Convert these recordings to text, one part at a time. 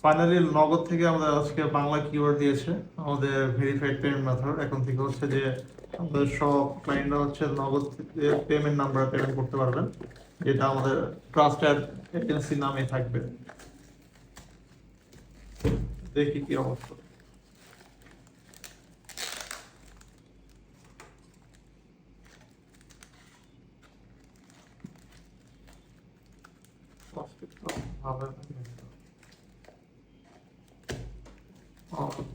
Finally নগদ থেকে আমাদের আজকে বাংলা কিওয়ার্ড দিয়েছে আমাদের ভেরিফাইড পেমেন্ট মেথড। এখন থেকে হচ্ছে যে আমাদের সব ক্লায়েন্টরা হচ্ছে নগদ পেমেন্ট নাম্বার পেমেন্ট করতে পারবেন, যেটা আমাদের ট্রাস্টেড এজেন্সি নামে থাকবে। দেখি কি অবস্থা।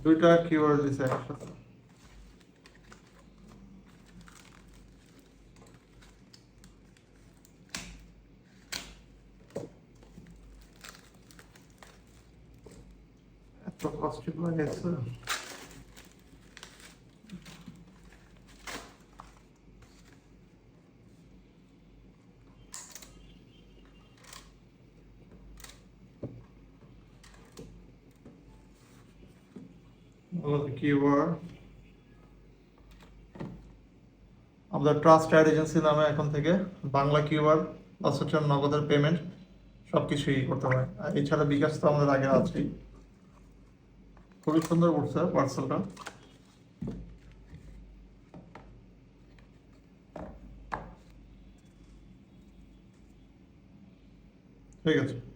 দুইটা কিওয়ার্ড দিছে একসাথে। এত কষ্ট লাগেছে। কিওয়ার্ড আমাদের ট্রাস্টেড এজেন্সি নামে এখন থেকে বাংলা কিওয়ার্ড প্লাস হচ্ছে নগদের পেমেন্ট সবকিছুই করতে হয়। আর এছাড়া বিকাশ তো আমাদের আগে আছেই। খুবই সুন্দর করছে পার্সেলটা। ঠিক আছে।